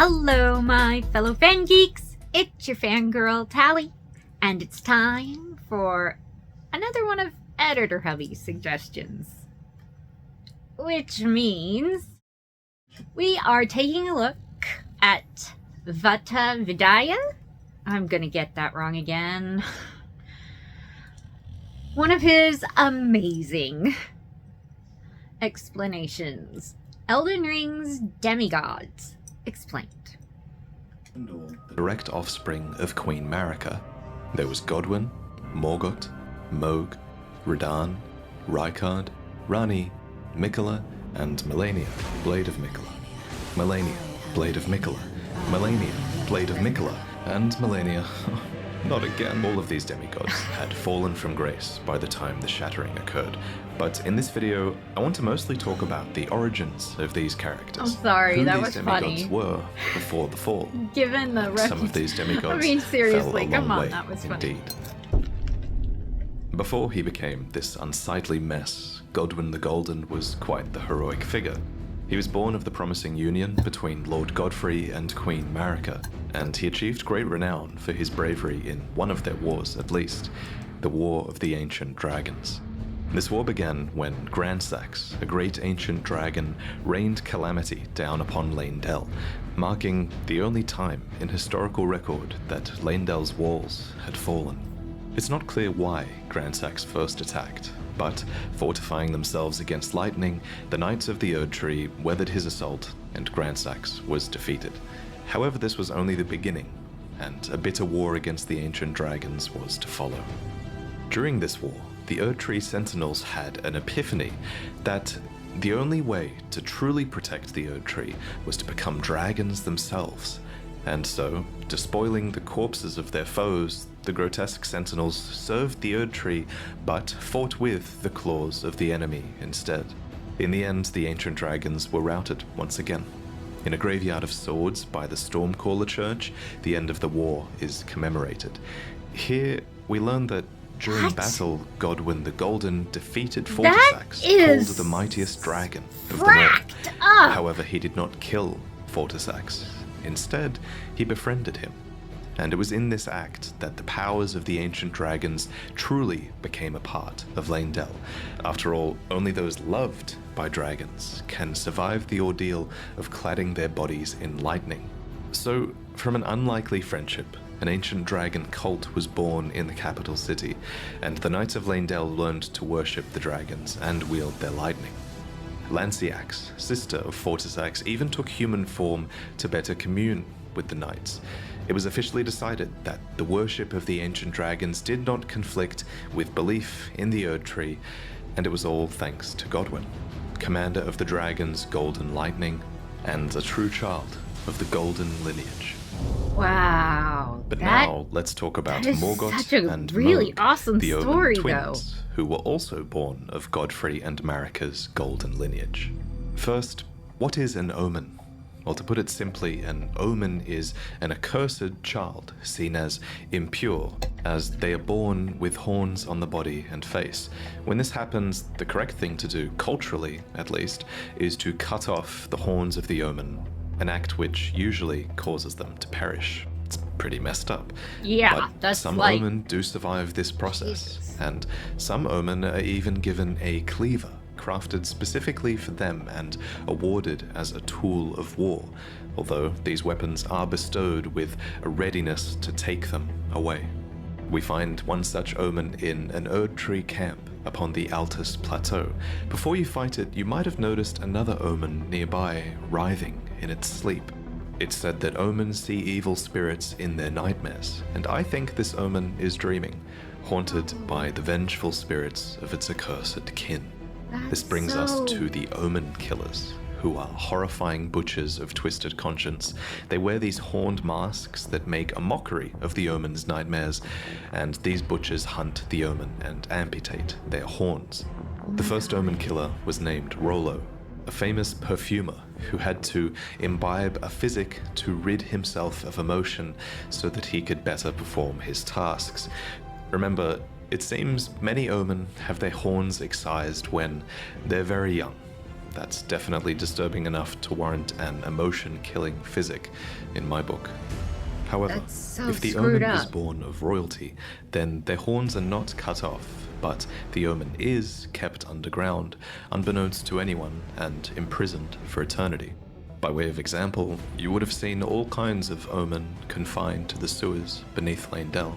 Hello, my fellow fan geeks. It's your fangirl Tally, and it's time for another one of Editor Hubby's suggestions. Which means we are taking a look at VaatiVidya. I'm gonna get that wrong again. One of his amazing explanations. Elden Ring's Demigods explained. Direct offspring of Queen Marika. There was Godwin, Morgoth, Mohg, Radan, Reichard, Rani, Mika, and Millenia, Blade of Mika. Millenia, Blade of Mika. Millenia, Blade of Mika, and Millenia. Not again. All of these demigods had fallen from grace by the time the shattering occurred. But in this video, I want to mostly talk about the origins of these characters. I'm sorry, who that these was demigods funny. were before the fall. Given the Some of these demigods seriously, fell a long come on, way, that was funny. indeed. Before he became this unsightly mess, Godwin the Golden was quite the heroic figure. He was born of the promising union between Lord Godfrey and Queen Marika, and he achieved great renown for his bravery in one of their wars at least, the War of the Ancient Dragons. This war began when Grandsax, a great ancient dragon, rained calamity down upon Leyndell, marking the only time in historical record that Leyndell's walls had fallen. It's not clear why Grandsax first attacked, but fortifying themselves against lightning, the Knights of the Erd Tree weathered his assault and Grandsax was defeated. However, this was only the beginning, and a bitter war against the ancient dragons was to follow. During this war, the Erd Tree Sentinels had an epiphany that the only way to truly protect the Erd Tree was to become dragons themselves. And so, despoiling the corpses of their foes, the grotesque sentinels served the Erd Tree, but fought with the claws of the enemy instead. In the end, the ancient dragons were routed once again. In a graveyard of swords by the Stormcaller Church, the end of the war is commemorated. Here, we learn that during battle, Godwin the Golden defeated Fortisax, called the mightiest dragon of them all. However, he did not kill Fortisax. Instead, he befriended him. And it was in this act that the powers of the ancient dragons truly became a part of Leyndell. After all, only those loved by dragons can survive the ordeal of cladding their bodies in lightning. So, from an unlikely friendship, an ancient dragon cult was born in the capital city, and the Knights of Leyndell learned to worship the dragons and wield their lightning. Lanciax, sister of Fortisax, even took human form to better commune with the knights. It was officially decided that the worship of the ancient dragons did not conflict with belief in the Erd Tree, and it was all thanks to Godwin, commander of the dragon's golden lightning, and a true child of the golden lineage. Wow. But now let's talk about Morgoth such a and really Mohg, awesome the Omen story, twins, who were also born of Godfrey and Marika's golden lineage. First, what is an omen? Well, to put it simply, an omen is an accursed child seen as impure, as they are born with horns on the body and face. When this happens, the correct thing to do, culturally at least, is to cut off the horns of the omen, an act which usually causes them to perish. It's pretty messed up. Yeah, but that's some like... omen do survive this process, Jesus. and some omen are even given a cleaver, crafted specifically for them and awarded as a tool of war, although these weapons are bestowed with a readiness to take them away. We find one such omen in an Erd Tree camp upon the Altus Plateau. Before you fight it, you might have noticed another omen nearby, writhing in its sleep. It's said that omens see evil spirits in their nightmares, and I think this omen is dreaming, haunted by the vengeful spirits of its accursed kin. This brings us to the Omen Killers, who are horrifying butchers of twisted conscience. They wear these horned masks that make a mockery of the Omen's nightmares, and these butchers hunt the Omen and amputate their horns. The first Omen Killer was named Rollo, a famous perfumer who had to imbibe a physic to rid himself of emotion so that he could better perform his tasks. Remember, it seems many Omen have their horns excised when they're very young, That's definitely disturbing enough to warrant an emotion-killing physic in my book. However, That's so if the screwed Omen was up. born of royalty, then their horns are not cut off, but the Omen is kept underground, unbeknownst to anyone, and imprisoned for eternity. By way of example, you would have seen all kinds of Omen confined to the sewers beneath Leyndell.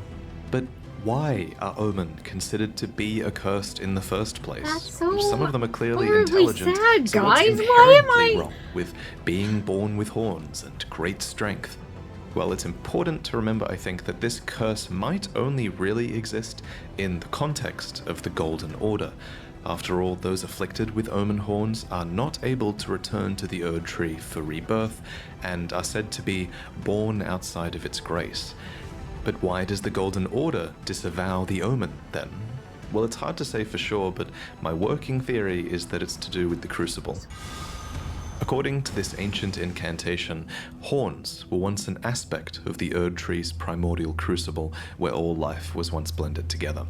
But why are Omen considered to be accursed in the first place? That's so Some of them are clearly horribly intelligent, sad, so what's guys. Why am inherently I- wrong with being born with horns and great strength? Well, it's important to remember, I think, that this curse might only really exist in the context of the Golden Order. After all, those afflicted with Omen horns are not able to return to the Erd Tree for rebirth, and are said to be born outside of its grace. But why does the Golden Order disavow the Omen, then? Well, it's hard to say for sure, but my working theory is that it's to do with the Crucible. According to this ancient incantation, horns were once an aspect of the Erd Tree's primordial crucible, where all life was once blended together.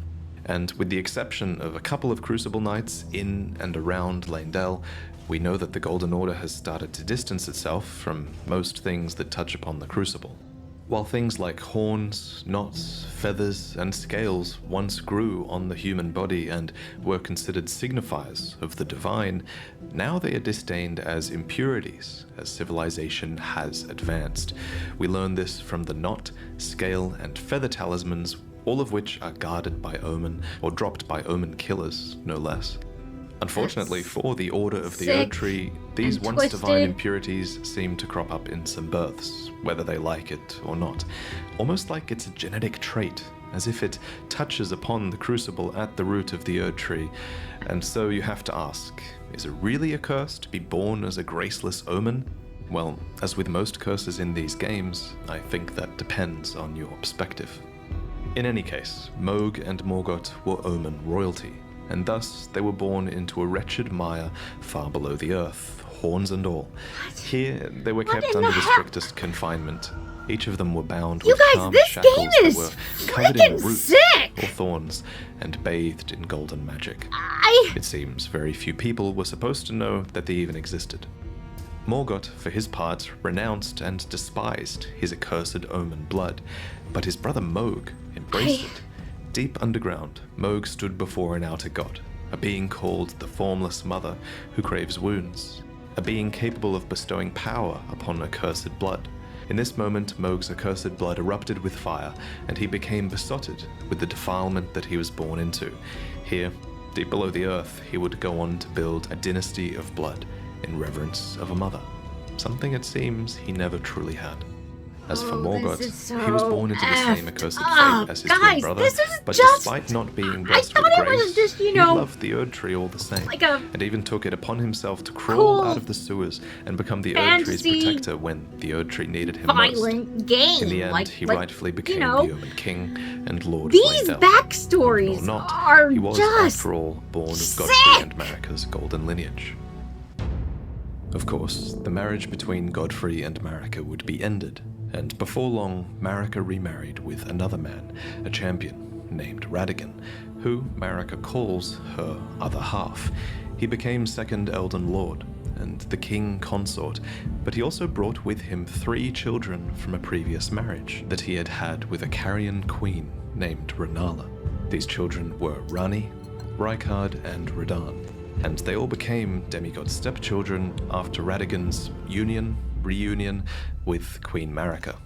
And with the exception of a couple of crucible nights in and around Leyndell, we know that the Golden Order has started to distance itself from most things that touch upon the crucible. While things like horns, knots, feathers, and scales once grew on the human body and were considered signifiers of the divine, now they are disdained as impurities as civilization has advanced. We learn this from the knot, scale, and feather talismans, all of which are guarded by Omen, or dropped by Omen killers, no less. Unfortunately for the Order of the Erd Tree, these and once divine twisted. impurities seem to crop up in some births, whether they like it or not. Almost like it's a genetic trait, as if it touches upon the crucible at the root of the Erd Tree. And so you have to ask, is it really a curse to be born as a graceless Omen? Well, as with most curses in these games, I think that depends on your perspective. In any case, Mohg and Morgoth were Omen royalty, and thus they were born into a wretched mire far below the earth, horns and all. Here, they were What kept in under the the hell? strictest confinement. Each of them were bound You with guys, charmed this shackles game that is were covered in freaking roots sick! or thorns and bathed in golden magic. I... It seems very few people were supposed to know that they even existed. Morgoth, for his part, renounced and despised his accursed Omen blood, but his brother Mohg embraced it. Deep underground, Mohg stood before an outer god, a being called the Formless Mother, who craves wounds, a being capable of bestowing power upon accursed blood. In this moment, Mohg's accursed blood erupted with fire, and he became besotted with the defilement that he was born into. Here, deep below the earth, he would go on to build a dynasty of blood in reverence of a mother, something it seems he never truly had. As for Morgoth, this is so he was born into the same effed accursed up. fate as his twin Guys, brother, this is but just- despite not being I blessed with thought it grace, was just, he loved the Erd Tree all the same, like a and even took it upon himself to crawl cool out of the sewers and become the Erd Tree's fantasy protector when the Erd Tree needed him most. violent game. In the end, like, he like, rightfully became you know, the Omen King and Lord these of Leyndell. backstories Omen or not, are he was, just after all, born of sick. Godfrey and Marika's golden lineage. Of course, the marriage between Godfrey and Marika would be ended, and before long, Marika remarried with another man, a champion named Radigan, who Marika calls her other half. He became second Elden Lord and the king consort, but he also brought with him 3 children from a previous marriage that he had had with a Carian queen named Renala. These children were Rani, Reichard, and Radan, and they all became demigod stepchildren after Radigan's reunion with Queen Marika.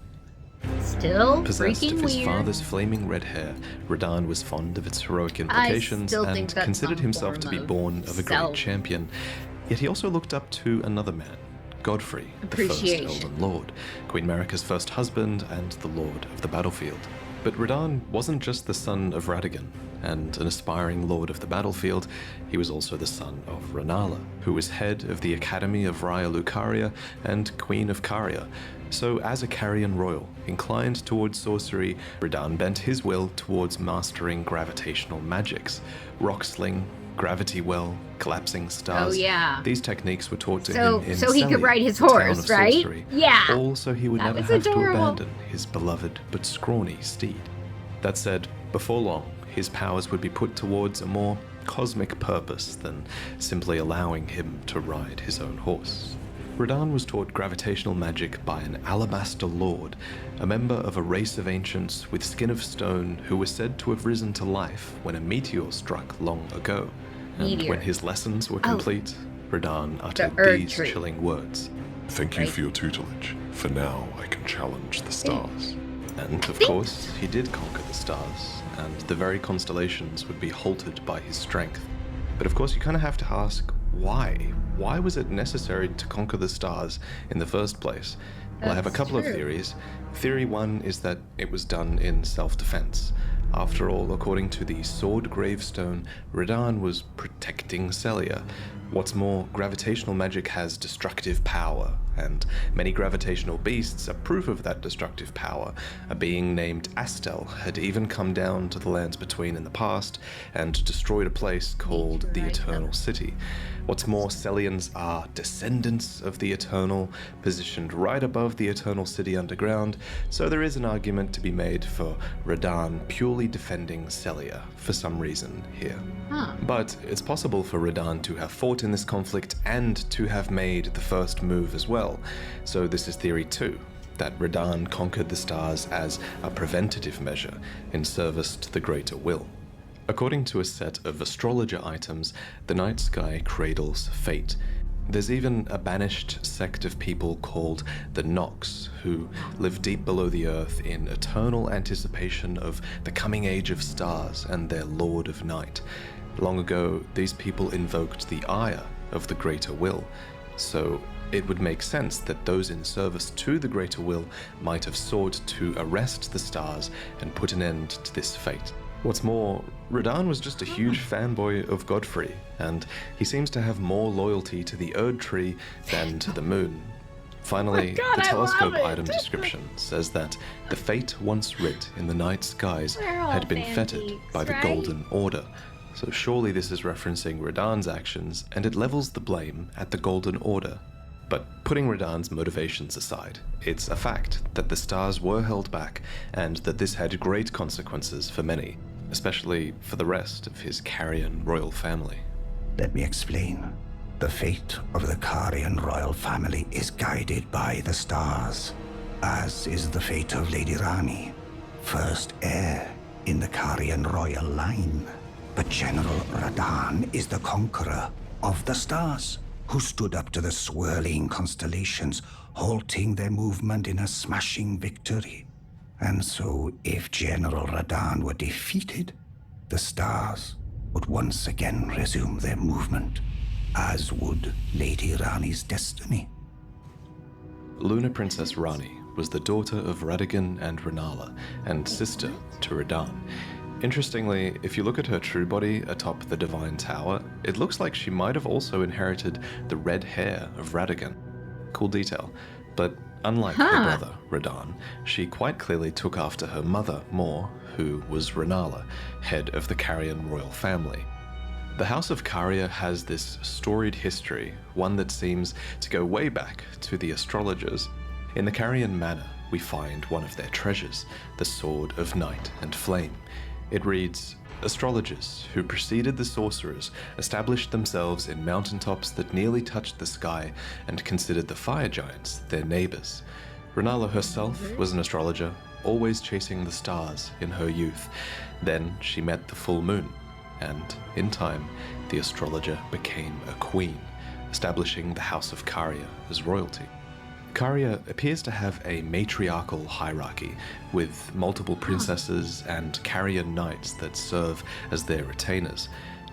still Possessed freaking of his weird. father's flaming red hair, Radan was fond of its heroic implications still and think that's considered some himself form to be of born of a great self- champion. Yet he also looked up to another man, Godfrey, the first Appreciation. Elden Lord, Queen Marika's first husband and the Lord of the Battlefield. But Radan wasn't just the son of Radigan and an aspiring Lord of the Battlefield, he was also the son of Renala, who was head of the Academy of Raya Lucaria and Queen of Caria. So as a Carian royal, inclined towards sorcery, Radan bent his will towards mastering gravitational magics, rock sling, gravity well, collapsing stars. Oh, yeah. These techniques were taught to So- him in so he could Selly, ride his the town horse, of right? sorcery. Yeah. All so he would That never was have adorable. to abandon his beloved but scrawny steed. That said, before long, his powers would be put towards a more cosmic purpose than simply allowing him to ride his own horse. Radan was taught gravitational magic by an alabaster lord, a member of a race of ancients with skin of stone who was said to have risen to life when a meteor struck long ago. And when his lessons were complete, Radan uttered these chilling words. Thank you for your tutelage. For now, I can challenge the stars. And, of course, he did conquer the stars, and the very constellations would be halted by his strength. But of course, you kind of have to ask, why? Why was it necessary to conquer the stars in the first place? Well, I have a couple of theories. Theory one is that it was done in self-defense. After all, according to the sword gravestone, Radan was protecting Celia. What's more, gravitational magic has destructive power, and many gravitational beasts are proof of that destructive power. A being named Astel had even come down to the lands between in the past and destroyed a place called the Eternal City. What's more, Celians are descendants of the Eternal, positioned right above the Eternal City underground, so there is an argument to be made for Radan purely defending Celia for some reason here. But it's possible for Radan to have fought in this conflict and to have made the first move as well. So this is theory 2, that Radan conquered the stars as a preventative measure in service to the greater will. According to a set of astrologer items, the night sky cradles fate. There's even a banished sect of people called the Nox, who live deep below the earth in eternal anticipation of the coming age of stars and their lord of night. Long ago, these people invoked the ire of the greater will, so it would make sense that those in service to the greater will might have sought to arrest the stars and put an end to this fate. What's more, Radan was just a huge fanboy of Godfrey, and he seems to have more loyalty to the Erd Tree than to the moon. Finally, the telescope item description says that the fate once writ in the night skies had been fettered by the Golden Order. So surely this is referencing Radan's actions, and it levels the blame at the Golden Order. But putting Radan's motivations aside, it's a fact that the stars were held back, and that this had great consequences for many, especially for the rest of his Carian royal family. Let me explain. The fate of the Carian royal family is guided by the stars, as is the fate of Lady Rani, first heir in the Carian royal line. But General Radan is the conqueror of the stars, who stood up to the swirling constellations, halting their movement in a smashing victory. And so, if General Radan were defeated, the stars would once again resume their movement, as would Lady Rani's destiny. Lunar Princess Rani was the daughter of Radigan and Renala, and sister to Radan. Interestingly, if you look at her true body atop the Divine Tower, it looks like she might have also inherited the red hair of Radigan. Cool detail. But unlike her brother, Radan, she quite clearly took after her mother more, who was Renala, head of the Carian royal family. The House of Caria has this storied history, one that seems to go way back to the astrologers. In the Carian manor, we find one of their treasures, the Sword of Night and Flame. It reads, astrologers who preceded the sorcerers established themselves in mountaintops that nearly touched the sky and considered the fire giants their neighbors. Renala herself was an astrologer, always chasing the stars in her youth. Then she met the full moon, and in time, the astrologer became a queen, establishing the House of Caria as royalty. Caria appears to have a matriarchal hierarchy, with multiple princesses and Carian knights that serve as their retainers.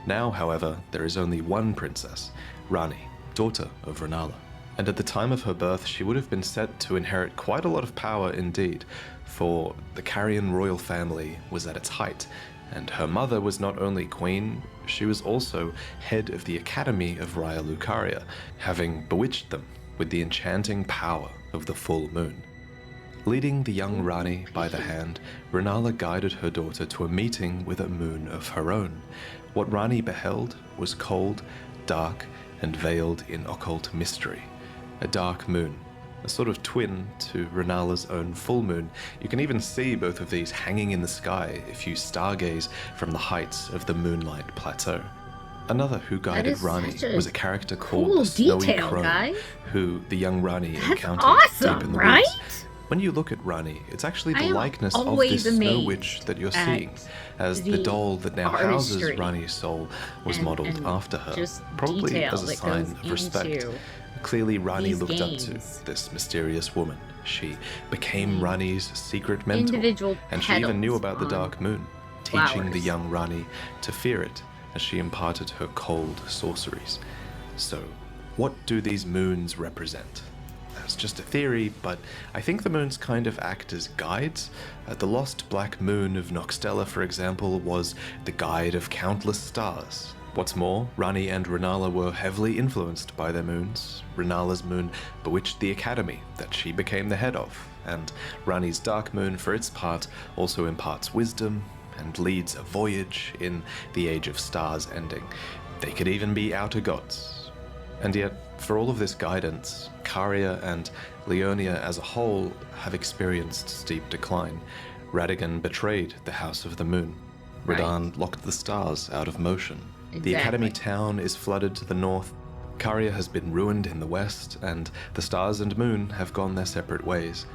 Now, however, there is only one princess, Rani, daughter of Renala. And at the time of her birth, she would have been set to inherit quite a lot of power indeed, for the Carian royal family was at its height, and her mother was not only queen, she was also head of the Academy of Raya Lucaria, having bewitched them with the enchanting power of the full moon. Leading the young Rani by the hand, Renala guided her daughter to a meeting with a moon of her own. What Rani beheld was cold, dark, and veiled in occult mystery. A dark moon, a sort of twin to Renala's own full moon. You can even see both of these hanging in the sky if you stargaze from the heights of the Moonlight Plateau. Another who guided is Rani such a was a character cool called the Snowy detail, Crone, guys. who the young Rani That's encountered awesome, deep in the right? woods. When you look at Rani, it's actually I the am likeness of always this snow amazed witch that you're at seeing, as the the doll that now houses artistry Rani's soul was and modelled after her, just probably detail as a that sign goes of respect. into Clearly, Rani these looked up games. to this mysterious woman. She became Rani's secret mentor, Individual and she even knew petals about the on Dark Moon, teaching the flowers. young Rani to fear it as she imparted her cold sorceries. So, what do these moons represent? That's just a theory, but I think the moons kind of act as guides. The lost black moon of Noxtella, for example, was the guide of countless stars. What's more, Rani and Renala were heavily influenced by their moons. Renala's moon bewitched the academy that she became the head of, and Rani's dark moon, for its part, also imparts wisdom and leads a voyage in the Age of Stars ending. They could even be outer gods. And yet, for all of this guidance, Caria and Leonia as a whole have experienced steep decline. Radagon betrayed the House of the Moon. Radan locked the stars out of motion. The Academy town is flooded to the north. Caria has been ruined in the west, and the stars and moon have gone their separate ways.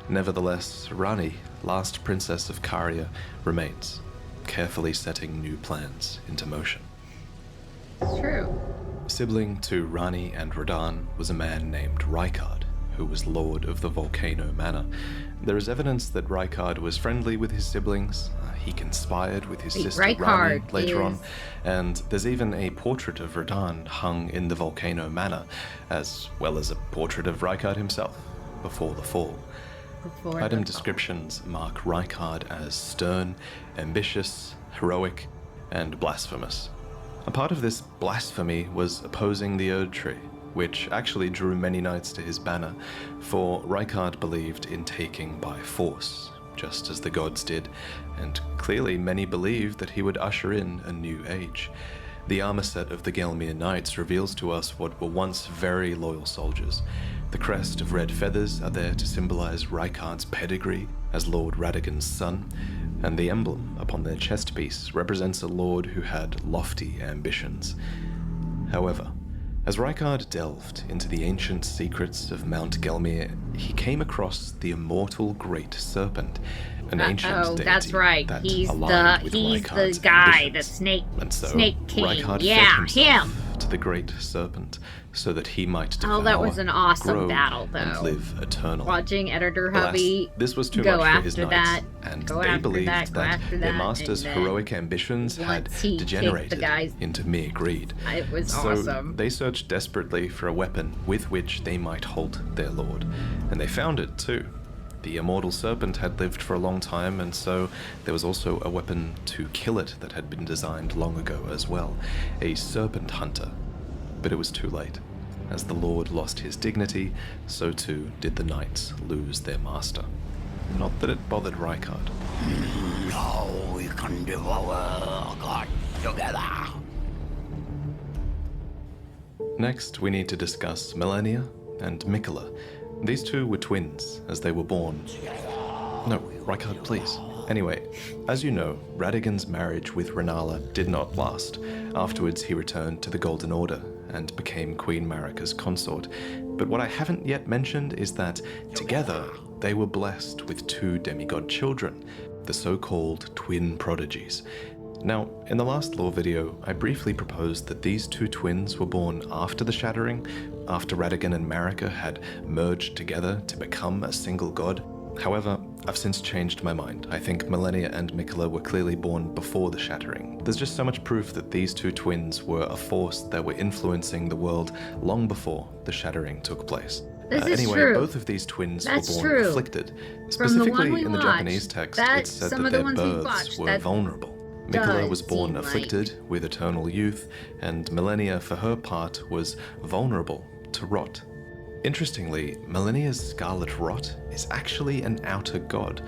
Nevertheless, Rani, last princess of Caria, remains, carefully setting new plans into motion. It's true. Sibling to Rani and Radan was a man named Reichard, who was lord of the Volcano manor. There is evidence that Reichard was friendly with his siblings. He conspired with his sister Rani Reichard later on, is- and there's even a portrait of Radan hung in the Volcano manor, as well as a portrait of Reichard himself before the fall. Before Item the- descriptions mark Reichard as stern, ambitious, heroic, and blasphemous. A part of this blasphemy was opposing the Erd Tree, which actually drew many knights to his banner, for Reichard believed in taking by force, just as the gods did, and clearly many believed that he would usher in a new age. The armor set of the Gelmir Knights reveals to us what were once very loyal soldiers. The crest of red feathers are there to symbolize Reichard's pedigree as Lord Radagon's son, and the emblem upon their chest piece represents a lord who had lofty ambitions. However, as Reichard delved into the ancient secrets of Mount Gelmir, he came across the immortal Great Serpent, an ancient deity that's right. that He's aligned with the Reichard's guy, ambitions. the snake, And so snake king. Reichard fed Yeah, himself him. to the Great Serpent so that he might devour, Oh, that was an awesome grow, battle, though. and live eternally. Watching Editor Alas, Hubby this was too go much for his after knights, that, and go they after believed that, go after their that, master's and then heroic ambitions had once he kicked the degenerated guys- into mere greed. It was So awesome. they searched desperately for a weapon with which they might halt their lord, and they found it too. The immortal serpent had lived for a long time, and so there was also a weapon to kill it that had been designed long ago as well, a serpent hunter. But it was too late. As the lord lost his dignity, so too did the knights lose their master. Not that it bothered Reichard. Now we can devour God together. Next, we need to discuss Millenia and Mika. These two were twins as they were born. No, Reichard, please. Anyway, as you know, Radagon's marriage with Renala did not last. Afterwards, he returned to the Golden Order and became Queen Marika's consort. But what I haven't yet mentioned is that together they were blessed with two demigod children, the so-called twin prodigies. Now, in the last lore video, I briefly proposed that these two twins were born after the Shattering, after Radagon and Marika had merged together to become a single god. However, I've since changed my mind. I think Millenia and Mika were clearly born before the Shattering. There's just so much proof that these two twins were a force that were influencing the world long before the Shattering took place. This is Anyway, true. both of these twins That's were born true. afflicted. From the one Specifically we in the watched, Japanese text, it that's said some that of the their ones we births watched, were that vulnerable. Mika does was born seem afflicted with eternal youth, and Millenia, for her part, was vulnerable to rot. Interestingly, Millenia's scarlet rot is actually an outer god.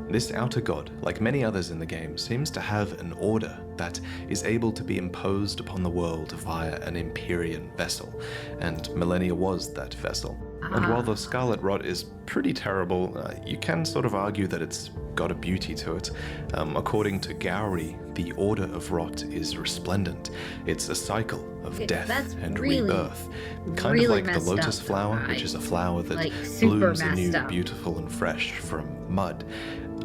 This outer god, like many others in the game, seems to have an order that is able to be imposed upon the world via an Empyrean vessel, and Millenia was that vessel. And while the Scarlet Rot is pretty terrible, you can sort of argue that it's got a beauty to it. According to Gowrie, the Order of Rot is resplendent. It's a cycle of death and rebirth. Kind of like the lotus flower, which is a flower that blooms anew, beautiful and fresh from mud.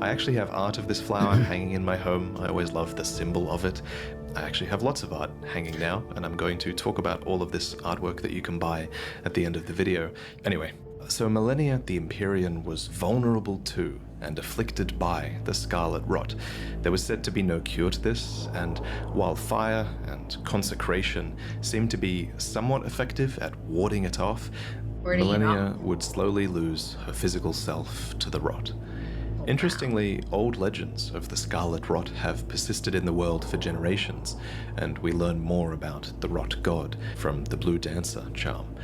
I actually have art of this flower hanging in my home. I always love the symbol of it. I actually have lots of art hanging now, and I'm going to talk about all of this artwork that you can buy at the end of the video. Anyway, so Millenia the Empyrean was vulnerable to and afflicted by the Scarlet Rot. There was said to be no cure to this, and while fire and consecration seemed to be somewhat effective at warding it off, Millenia would slowly lose her physical self to the rot. Interestingly, old legends of the Scarlet Rot have persisted in the world for generations, and we learn more about the Rot God from the Blue Dancer charm.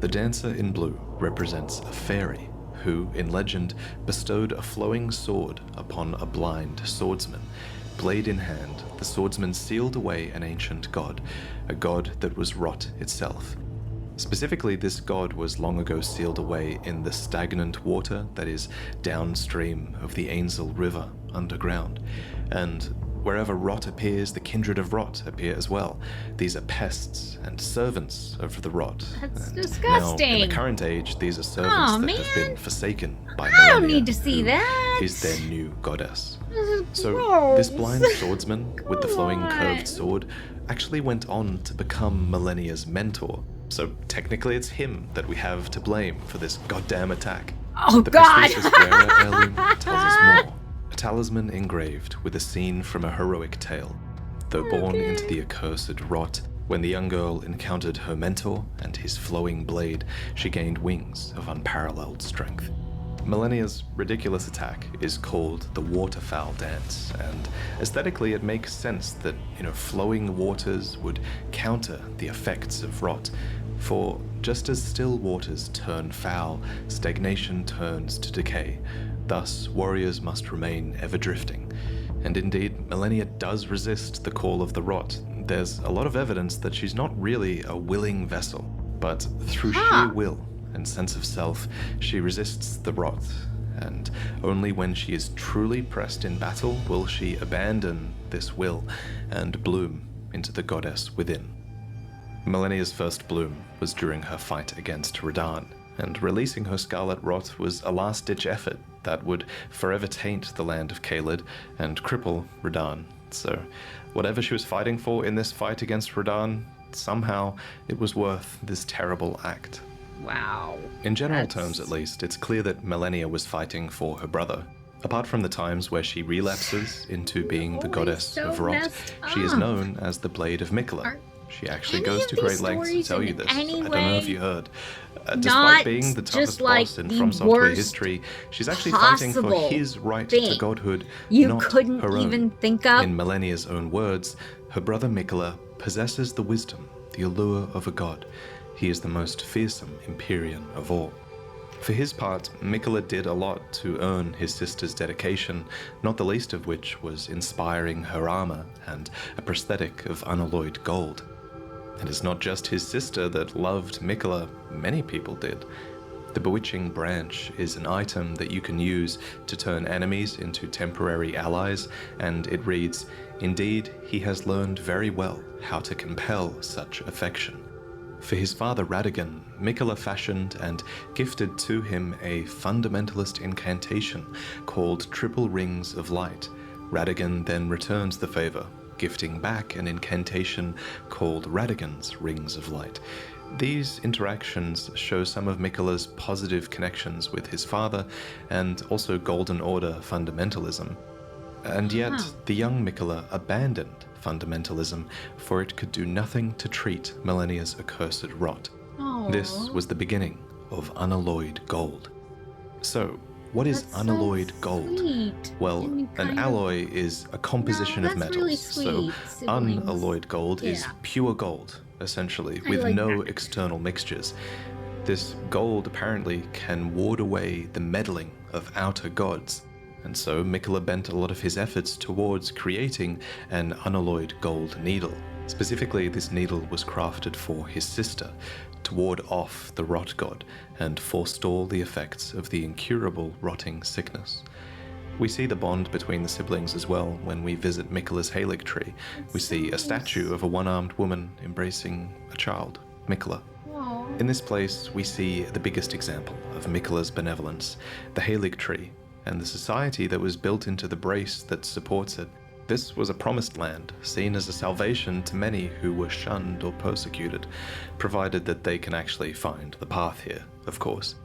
The dancer in blue represents a fairy who, in legend, bestowed a flowing sword upon a blind swordsman. Blade in hand, the swordsman sealed away an ancient god, a god that was rot itself. Specifically, this god was long ago sealed away in the stagnant water that is downstream of the Ainsel River underground. And wherever rot appears, the kindred of rot appear as well. These are pests and servants of the rot. That's and disgusting. Now, in the current age, these are servants that have been forsaken by I don't Millenia, need to see who that. is their new goddess. So Gross. this blind swordsman with the flowing curved sword actually went on to become Millenia's mentor. So technically it's him that we have to blame for this goddamn attack. Oh, the God. prestigious Rara heirloom tells us more. A talisman engraved with a scene from a heroic tale. Though born into the accursed rot, when the young girl encountered her mentor and his flowing blade, she gained wings of unparalleled strength. Millenia's ridiculous attack is called the Waterfowl Dance, and aesthetically it makes sense that, flowing waters would counter the effects of rot. For just as still waters turn foul, stagnation turns to decay. Thus, warriors must remain ever drifting. And indeed, Millenia does resist the call of the rot. There's a lot of evidence that she's not really a willing vessel, but through sheer will and sense of self, she resists the rot, and only when she is truly pressed in battle will she abandon this will and bloom into the goddess within. Millenia's first bloom was during her fight against Radan, and releasing her Scarlet Rot was a last-ditch effort that would forever taint the land of Caelid and cripple Radan. So, whatever she was fighting for in this fight against Radan, somehow it was worth this terrible act. Wow. In general terms, at least, it's clear that Millenia was fighting for her brother. Apart from the times where she relapses into being the goddess of rot, she is known as the Blade of Mikola. She actually goes to great lengths to tell you this. I don't know if you heard. Despite being the toughest boss in From Software history, she's actually fighting for his right to godhood, not her own. Even think of. In Millenia's own words, her brother Mikola possesses the wisdom, the allure of a god. He is the most fearsome Empyrean of all. For his part, Mikola did a lot to earn his sister's dedication, not the least of which was inspiring her armor and a prosthetic of unalloyed gold. And it's not just his sister that loved Mikola, many people did. The Bewitching Branch is an item that you can use to turn enemies into temporary allies, and it reads, "Indeed, he has learned very well how to compel such affection." For his father Radigan, Mikola fashioned and gifted to him a fundamentalist incantation called Triple Rings of Light. Radigan then returns the favor, gifting back an incantation called Radigan's Rings of Light. These interactions show some of Mikola's positive connections with his father and also Golden Order fundamentalism. And yet, the young Mikola abandoned fundamentalism, for it could do nothing to treat Millenia's accursed rot. This was the beginning of unalloyed gold. So, what is unalloyed gold? Well, an alloy is a composition of metals. Really so, unalloyed gold is pure gold, essentially, with no external mixtures. This gold apparently can ward away the meddling of outer gods. and so Mikola bent a lot of his efforts towards creating an unalloyed gold needle. Specifically, this needle was crafted for his sister, to ward off the rot god and forestall the effects of the incurable rotting sickness. We see the bond between the siblings as well when we visit Mikola's Halig tree. We see a statue of a one-armed woman embracing a child, Mikola. In this place, we see the biggest example of Mikola's benevolence, the Halig tree, and the society that was built into the brace that supports it. This was a promised land, seen as a salvation to many who were shunned or persecuted, provided that they can actually find the path here, of course.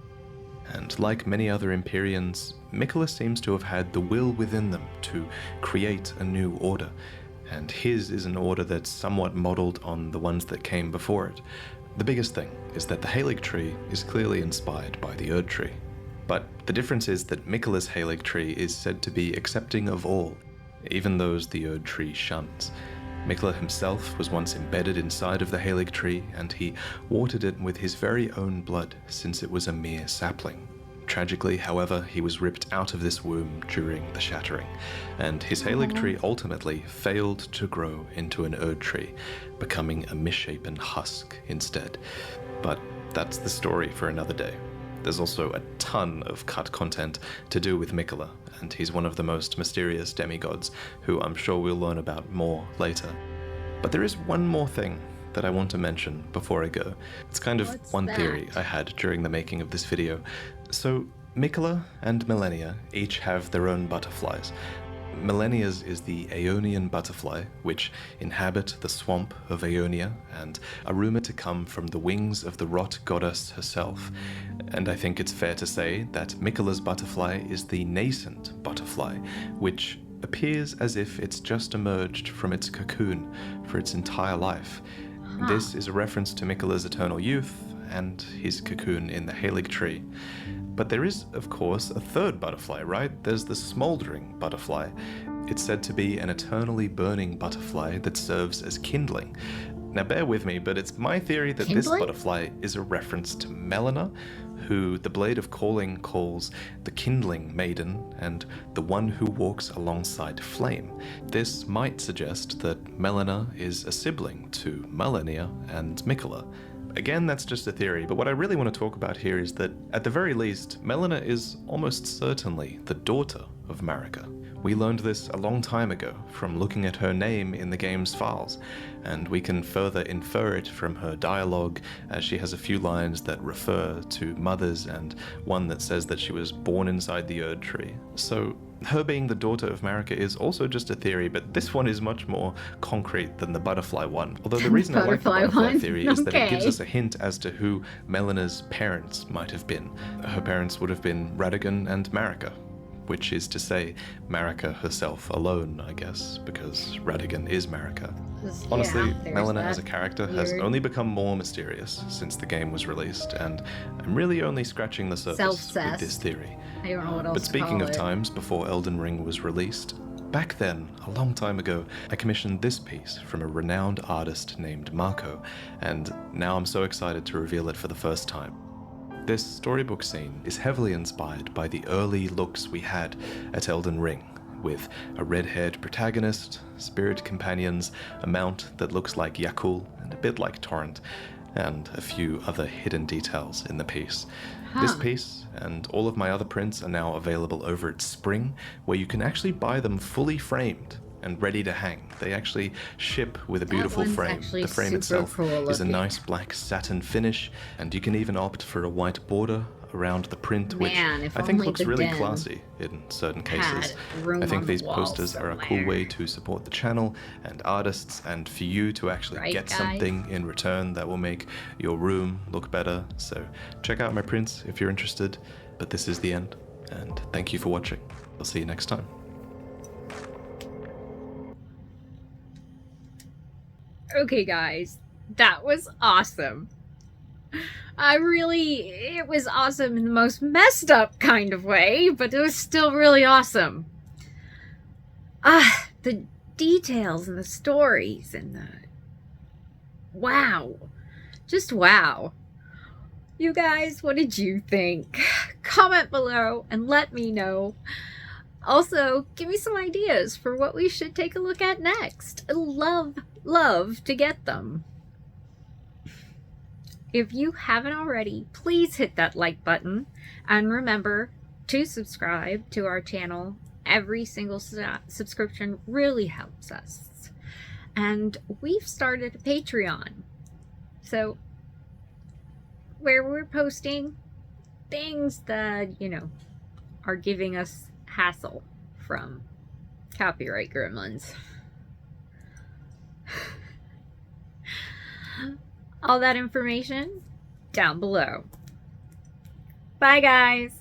And like many other Empyreans, Mikola seems to have had the will within them to create a new order, and his is an order that's somewhat modeled on the ones that came before it. The biggest thing is that the Halig tree is clearly inspired by the Erd tree. But the difference is that Mikola's Halig tree is said to be accepting of all, even those the Erd tree shuns. Mikola himself was once embedded inside of the Halig tree, and he watered it with his very own blood since it was a mere sapling. Tragically, however, he was ripped out of this womb during the shattering, and his Halig tree ultimately failed to grow into an Erd tree, becoming a misshapen husk instead. But that's the story for another day. There's also a ton of cut content to do with Mikola, and he's one of the most mysterious demigods, who I'm sure we'll learn about more later. But there is one more thing that I want to mention before I go. It's kind of What's one that? theory I had during the making of this video. So, Mikola and Millenia each have their own butterflies. Millenia's is the Aeonian butterfly, which inhabit the swamp of Aeonia and are rumored to come from the wings of the rot goddess herself. And I think it's fair to say that Mikola's butterfly is the nascent butterfly, which appears as if it's just emerged from its cocoon for its entire life. This is a reference to Mikola's eternal youth and his cocoon in the Halig tree. But there is, of course, a third butterfly, right? There's the smoldering butterfly. It's said to be an eternally burning butterfly that serves as kindling. Now bear with me, but it's my theory that this Kindling? butterfly is a reference to Melina, who the Blade of Calling calls the kindling maiden and the one who walks alongside flame. This might suggest that Melina is a sibling to Millenia and Mikola. Again, that's just a theory, but what I really want to talk about here is that, at the very least, Melina is almost certainly the daughter of Marika. We learned this a long time ago from looking at her name in the game's files, and we can further infer it from her dialogue, as she has a few lines that refer to mothers and one that says that she was born inside the Erd tree. So her being the daughter of Marika is also just a theory, but this one is much more concrete than the butterfly one. Although the reason I like the Butterfly butterfly one? theory is that it gives Okay. us a hint as to who Melina's parents might have been. Her parents would have been Radan and Marika, which is to say Marika herself alone, I guess, because Radan is Marika. Honestly, there's Melina as a that character has weird only become more mysterious since the game was released, and I'm really only scratching the surface with Self-cess. this theory. I don't know what else But to speaking call of it. times before Elden Ring was released, back then, a long time ago, I commissioned this piece from a renowned artist named Marco, and now I'm so excited to reveal it for the first time. This storybook scene is heavily inspired by the early looks we had at Elden Ring, with a red-haired protagonist, spirit companions, a mount that looks like Yakul and a bit like Torrent, and a few other hidden details in the piece. This piece and all of my other prints are now available over at Spring, where you can actually buy them fully framed and ready to hang. They actually ship with a beautiful one's frame. actually The frame super itself cool is a looking. nice black satin finish, and you can even opt for a white border around the print, which Man, if I think only looks the really den classy in certain cases. had room I think on the these wall posters are a cool somewhere. way to support the channel and artists, and for you to actually Right, get guys? something in return that will make your room look better. So check out my prints if you're interested, but this is the end, and thank you for watching. I'll see you next time. Okay, guys, that was awesome. It was awesome in the most messed up kind of way, but it was still really awesome. The details and the stories and the... Wow. Just wow. You guys, what did you think? Comment below and let me know. Also, give me some ideas for what we should take a look at next. Love to get them. If you haven't already, please hit that like button. And remember to subscribe to our channel. Every single subscription really helps us. And we've started a Patreon. So, where we're posting things that, are giving us hassle from copyright gremlins. All that information down below. Bye, guys.